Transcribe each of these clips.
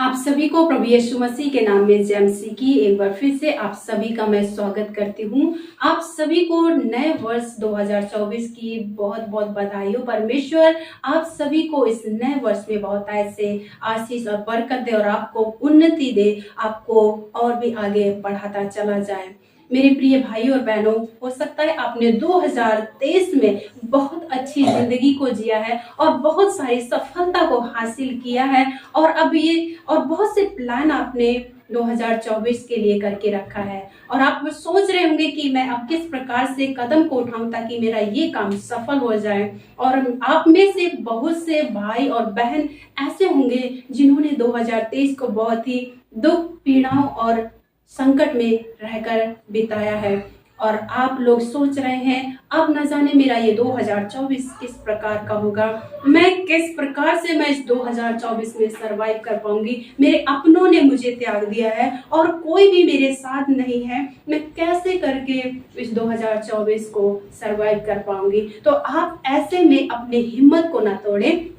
आप सभी को प्रभु यीशु मसीह के नाम में जय मसीह की एक बार फिर से आप सभी का मैं स्वागत करती हूँ। आप सभी को नए वर्ष 2024 की बहुत बहुत बधाई हो। परमेश्वर आप सभी को इस नए वर्ष में बहुत ऐसे आशीष और बरकत दे और आपको उन्नति दे, आपको और भी आगे बढ़ाता चला जाए। मेरे प्रिय भाई और बहनों, हो सकता है आपने 2023 में बहुत अच्छी जिंदगी को जिया है और बहुत सारी सफलता को हासिल किया है और अब ये और बहुत से प्लान आपने 2024 के लिए करके रखा है और आप सोच रहे होंगे कि मैं अब किस प्रकार से कदम को उठाऊं ताकि मेरा ये काम सफल हो जाए। और आप में से बहुत से भाई और बहन ऐसे होंगे जिन्होंने 2023 को बहुत ही दुख, पीड़ाओं और संकट में रहकर बिताया है और आप लोग सोच रहे हैं अब न जाने मेरा ये 2024 किस प्रकार का होगा, मैं किस प्रकार से मैं इस 2024 में सरवाइव कर पाऊंगी। मेरे अपनों ने मुझे त्याग दिया है और कोई भी मेरे साथ नहीं है, मैं कैसे करके इस 2024 को सरवाइव कर पाऊंगी। तो आप ऐसे में अपने हिम्मत को न तोड़ें।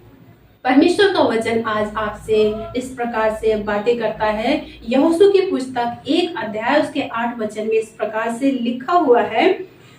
परमेश्वर का वचन आज आपसे इस प्रकार से बातें करता है। यहोशू की पुस्तक 1 अध्याय उसके 8 वचन में इस प्रकार से लिखा हुआ है,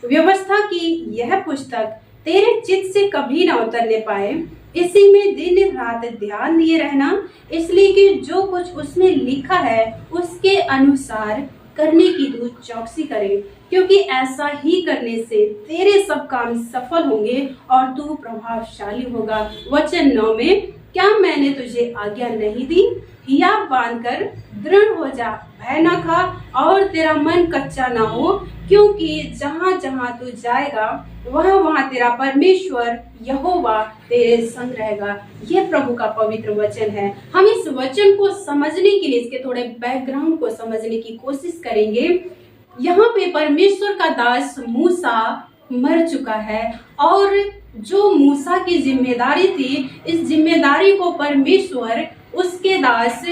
व्यवस्था की यह पुस्तक तेरे चित्त से कभी ना उतरने पाए, इसी में दिन रात ध्यान दिए रहना, इसलिए कि जो कुछ उसमें लिखा है उसके अनुसार करने की तू चौकसी करे, क्योंकि ऐसा ही करने से तेरे सब काम सफल होंगे और तू प्रभावशाली होगा। वचन 9 में, क्या मैंने तुझे आज्ञा नहीं दी? हियाव बांधकर दृढ़ हो जा, भय न खा और तेरा मन कच्चा ना हो, क्योंकि जहाँ जहाँ तू जाएगा वहाँ वहाँ तेरा परमेश्वर यहोवा तेरे संग रहेगा। यह प्रभु का पवित्र वचन है। हम इस वचन को समझने के लिए इसके थोड़े बैकग्राउंड को समझने की कोशिश करेंगे। यहाँ पे परमेश्वर का दास मूसा मर चुका है और जो मूसा की जिम्मेदारी थी, इस जिम्मेदारी को परमेश्वर उसके दास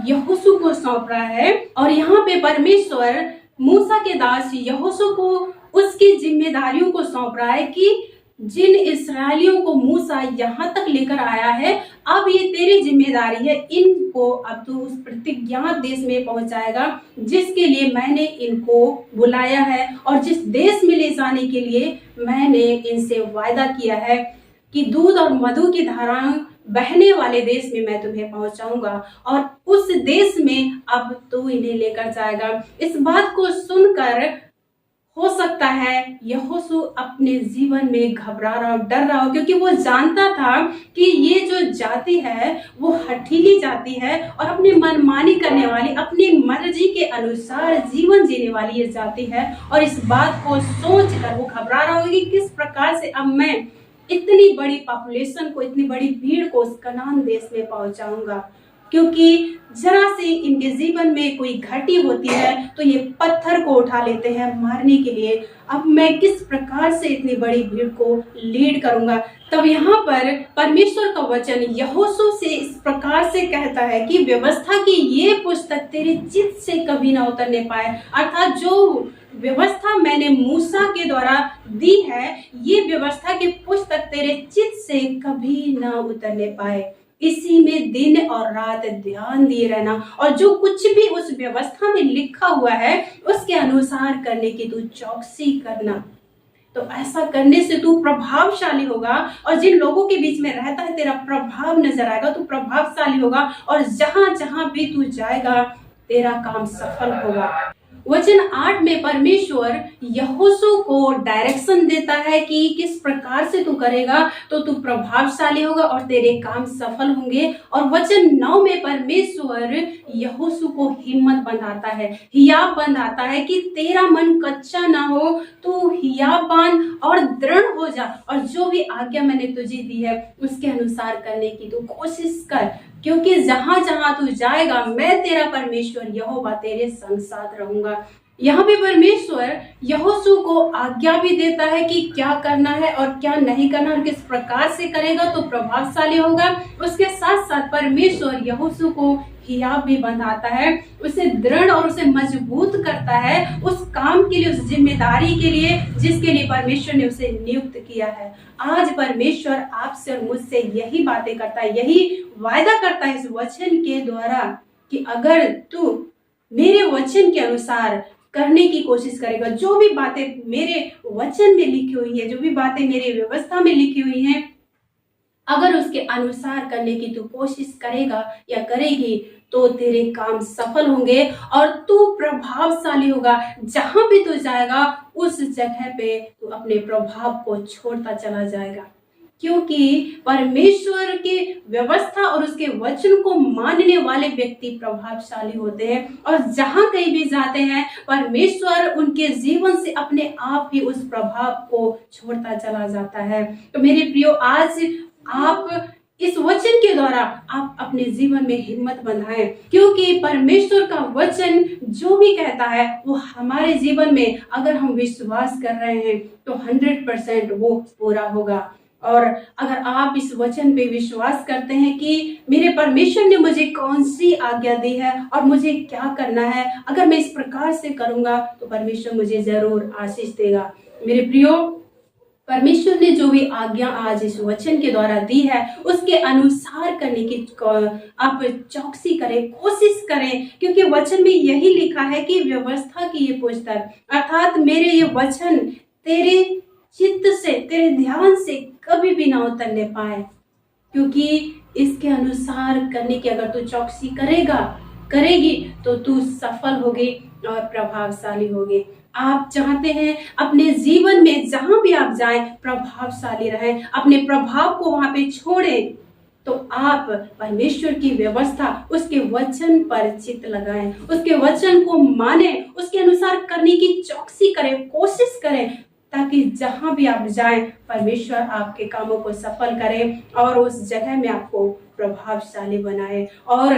यहोशू को सौंप रहा है। और यहाँ पे परमेश्वर मूसा के दास यहोशू को उसकी जिम्मेदारियों को सौंप रहा है कि जिन इस्राएलियों को मूसा यहाँ तक लेकर आया है, अब ये तेरी जिम्मेदारी है, इनको अब तू उस प्रतिज्ञात देश में पहुंचाएगा जिसके लिए मैंने इनको बुलाया है और जिस देश में ले जाने के लिए मैंने इनसे वायदा किया है कि दूध और मधु की धाराएं बहने वाले देश में मैं तुम्हें पहुंचाऊंगा और उस देश में अब तू इन्हें लेकर जाएगा। इस बात को सुनकर हो सकता है यहोशू अपने जीवन में घबरा रहा हो, डर रहा हो, क्योंकि वो जानता था कि ये जो जाति है वो हठीली जाति है और अपनी मनमानी करने वाली, अपनी मर्जी के अनुसार जीवन जीने वाली ये जाति है। और इस बात को सोचकर वो घबरा रहा होगा कि किस प्रकार से अब मैं इतनी बड़ी पॉपुलेशन को, इतनी बड़ी भीड़ को उस कनान देश में पहुंचाऊंगा, क्योंकि जरा से इनके जीवन में कोई घटी होती है तो ये पत्थर को उठा लेते हैं मारने के लिए। अब मैं किस प्रकार से इतनी बड़ी भीड़ को लीड करूंगा। तब यहाँ पर परमेश्वर का वचन यहोशू से इस प्रकार से कहता है कि व्यवस्था की ये पुस्तक तेरे चित्त से कभी ना उतरने पाए, अर्थात जो व्यवस्था मैंने मूसा के द्वारा दी है, ये व्यवस्था की पुस्तक तेरे चित्त से कभी ना उतरने पाए, इसी में दिन और रात ध्यान दिए रहना और जो कुछ भी उस व्यवस्था में लिखा हुआ है उसके अनुसार करने की तू चौकसी करना। तो ऐसा करने से तू प्रभावशाली होगा और जिन लोगों के बीच में रहता है तेरा प्रभाव नजर आएगा, तू प्रभावशाली होगा और जहां जहां भी तू जाएगा तेरा काम सफल होगा। वचन 8 में परमेश्वर यहोशू को डायरेक्शन देता है कि किस प्रकार से तू करेगा तो तू प्रभावशाली होगा और तेरे काम सफल होंगे। और वचन 9 में परमेश्वर यहोशू को हिम्मत बंधाता है, हियाव बंधाता है कि तेरा मन कच्चा ना हो, तू हियाव बांध और दृढ़ हो जा और जो भी आज्ञा मैंने तुझे दी है उसके अनुसार करने की तू कोशिश कर, क्योंकि जहां जहां तू जाएगा मैं तेरा परमेश्वर यहोवा तेरे संग साथ रहूंगा। यहाँ पे परमेश्वर यहोशू को आज्ञा भी देता है कि क्या करना है और क्या नहीं करना और किस प्रकार से करेगा तो प्रभावशाली होगा। उसके साथ साथ परमेश्वर यहोशू को हियाब भी बंधाता है, उसे दृढ़ और उसे मजबूत करता है उस काम के लिए, उस जिम्मेदारी के लिए जिसके लिए परमेश्वर ने उसे नियुक्त किया है। आज परमेश्वर आपसे और मुझसे यही बातें करता है, यही वायदा करता है इस वचन के द्वारा कि अगर तू मेरे वचन के अनुसार करने की कोशिश करेगा, जो भी बातें मेरे वचन में लिखी हुई है, जो भी बातें मेरी व्यवस्था में लिखी हुई हैं, अगर उसके अनुसार करने की तू कोशिश करेगा या करेगी तो तेरे काम सफल होंगे और तू प्रभावशाली होगा। जहां भी तू जाएगा उस जगह पे तू अपने प्रभाव को छोड़ता चला जाएगा, क्योंकि परमेश्वर की व्यवस्था और उसके वचन को मानने वाले व्यक्ति प्रभावशाली होते हैं और जहां कहीं भी जाते हैं परमेश्वर उनके जीवन से अपने आप ही उस प्रभाव को छोड़ता चला जाता है। तो मेरे प्रियो, आज आप इस वचन के द्वारा आप अपने जीवन में हिम्मत बंधाएं, क्योंकि परमेश्वर का वचन जो भी कहता है वो हमारे जीवन में अगर हम विश्वास कर रहे हैं तो 100% वो पूरा होगा। और अगर आप इस वचन पे विश्वास करते हैं कि मेरे परमेश्वर ने मुझे कौन सी आज्ञा दी है और मुझे क्या करना है, अगर मैं इस प्रकार से करूंगा तो परमेश्वर मुझे जरूर आशीष देगा। मेरे प्रियो, परमेश्वर ने जो भी आज्ञा आज इस वचन के द्वारा दी है उसके अनुसार करने की आप चौकसी करें, कोशिश करें, क्योंकि वचन में यही लिखा है कि व्यवस्था की ये पुस्तक अर्थात मेरे ये वचन तेरे चित्त से, तेरे ध्यान से कभी भी ना उतरने पाए, क्योंकि इसके अनुसार करने की अगर तू चौकसी करेगी तो तू सफल होगी और प्रभावशाली होगी। आप चाहते हैं अपने जीवन में जहां भी आप जाएं प्रभावशाली रहें, अपने प्रभाव को वहां पे छोड़ें, तो आप परमेश्वर की व्यवस्था, उसके वचन पर चित्त लगाएं, उसके वचन को माने, उसके अनुसार करने की चौकसी करें, कोशिश करें, ताकि जहां भी आप जाएं परमेश्वर आपके कामों को सफल करे और उस जगह में आपको प्रभावशाली बनाए और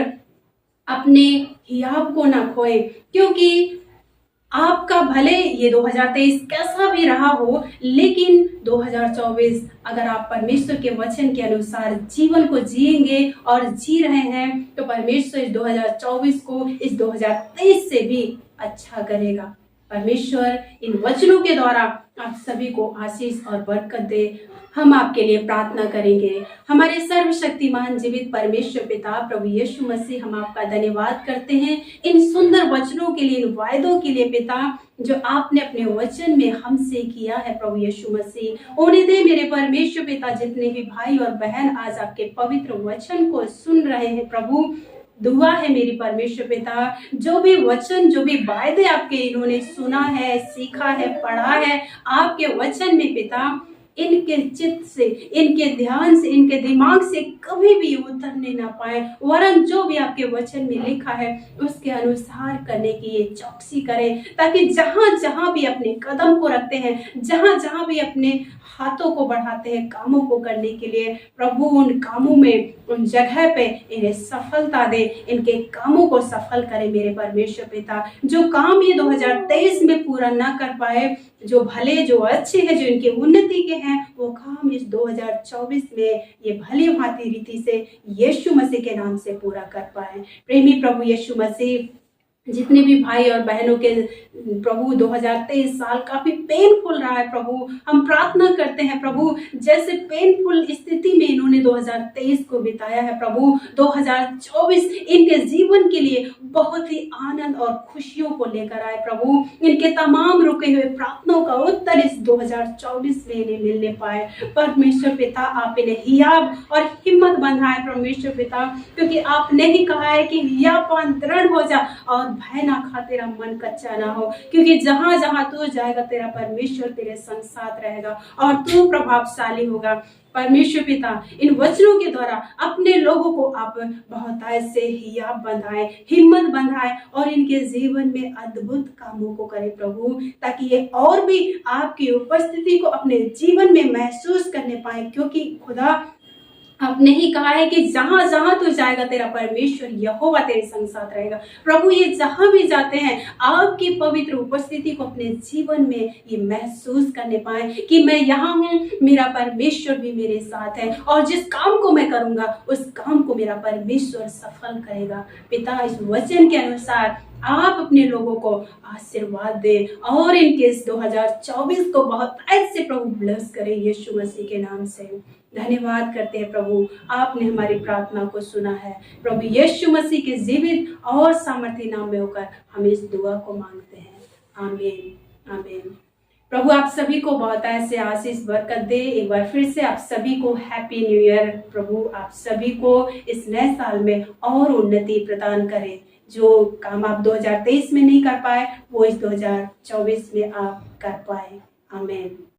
अपने हियाब को ना खोए। क्योंकि आपका भले ये 2023 कैसा भी रहा हो, लेकिन 2024 अगर आप परमेश्वर के वचन के अनुसार जीवन को जिएंगे और जी रहे हैं तो परमेश्वर इस 2024 को इस 2023 से भी अच्छा करेगा। परमेश्वर इन वचनों के द्वारा आप सभी को आशीष और बरकत दे। हम आपके लिए प्रार्थना करेंगे। हमारे सर्वशक्तिमान जीवित परमेश्वर पिता प्रभु यीशु मसीह, हम आपका धन्यवाद करते हैं इन सुंदर वचनों के लिए, इन वायदों के लिए पिता, जो आपने अपने वचन में हमसे किया है प्रभु यीशु मसीह। उन्हें दे मेरे परमेश्वर पिता, जितने भी भाई और बहन आज आपके पवित्र वचन को सुन रहे हैं प्रभु, दुआ है मेरी परमेश्वर पिता, जो भी वचन, जो भी वायदे आपके इन्होंने सुना है, सीखा है, पढ़ा है आपके वचन में पिता, इनके चित्त से, इनके ध्यान से, इनके दिमाग से कभी भी उतरने ना पाए, वरन जो भी आपके वचन में लिखा है उसके अनुसार करने की ये चौकसी करें, ताकि जहां जहां भी अपने कदम को रखते हैं, जहां जहां भी अपने हाथों को बढ़ाते हैं कामों को करने के लिए, प्रभु उन कामों में, उन जगह पे इन्हें सफलता दे, इनके कामों को सफल करे मेरे परमेश्वर पिता। जो काम ये 2023 में पूरा ना कर पाए, जो भले, जो अच्छे हैं, जो इनके उन्नति के हैं, वो काम इस 2024 में ये भली भांति रीति से यीशु मसीह के नाम से पूरा कर पाए। प्रेमी प्रभु यीशु मसीह, जितने भी भाई और बहनों के प्रभु 2023 साल काफी पेनफुल रहा है प्रभु, हम प्रार्थना करते हैं प्रभु, जैसे पेनफुल स्थिति में इन्होंने 2023 को बिताया है प्रभु, 2024 इनके जीवन के लिए बहुत ही आनंद और खुशियों को लेकर आए प्रभु। इनके तमाम रुके हुए प्रार्थनाओं का उत्तर इस 2024 में इन्हें मिलने पाए। परमेश्वर पिता, आप इन्हें हियाब और हिम्मत बंधाए परमेश्वर पिता, क्योंकि आपने ही कहा है कि हियाबपन दृढ़ हो जा और भय ना खा, तेरा मन कच्चा ना हो, क्योंकि जहां जहां तू जाएगा तेरा परमेश्वर तेरे संग साथ रहेगा और तू प्रभावशाली होगा। परमेश्वर पिता, इन वचनों के द्वारा अपने लोगों को आप बहुतायत से हियाब बंधाए, हिम्मत बंधाए और इनके जीवन में अद्भुत कामों को करे प्रभु, ताकि ये और भी आपकी उपस्थिति को अपने जीवन में महसूस करने पाए, क्योंकि खुदा आपने ही कहा है कि जहां जहां तू जाएगा तेरा परमेश्वर यहोवा तेरे संग साथ रहेगा। प्रभु, ये जहां भी जाते हैं आपकी पवित्र उपस्थिति को अपने जीवन में ये महसूस करने पाए कि मैं यहाँ हूँ, मेरा परमेश्वर भी मेरे साथ है और जिस काम को मैं करूंगा उस काम को मेरा परमेश्वर सफल करेगा। पिता, इस वचन के अनुसार आप अपने लोगों को आशीर्वाद दे और इनके इस 2024 को बहुत ऐसे प्रभु ब्लेस करें यीशु मसीह के नाम से। धन्यवाद करते हैं प्रभु, आपने हमारी प्रार्थना को सुना है। प्रभु यीशु मसीह के जीवित और सामर्थी नाम में होकर हम इस दुआ को मांगते हैं। आमीन आमीन। प्रभु आप सभी को बहुत ऐसे आशीष बरकत दे। एक बार फिर से आप सभी को हैप्पी न्यू ईयर। प्रभु आप सभी को इस नए साल में और उन्नति प्रदान करे। जो काम आप 2023 में नहीं कर पाए वो इस 2024 में आप कर पाए। आमीन।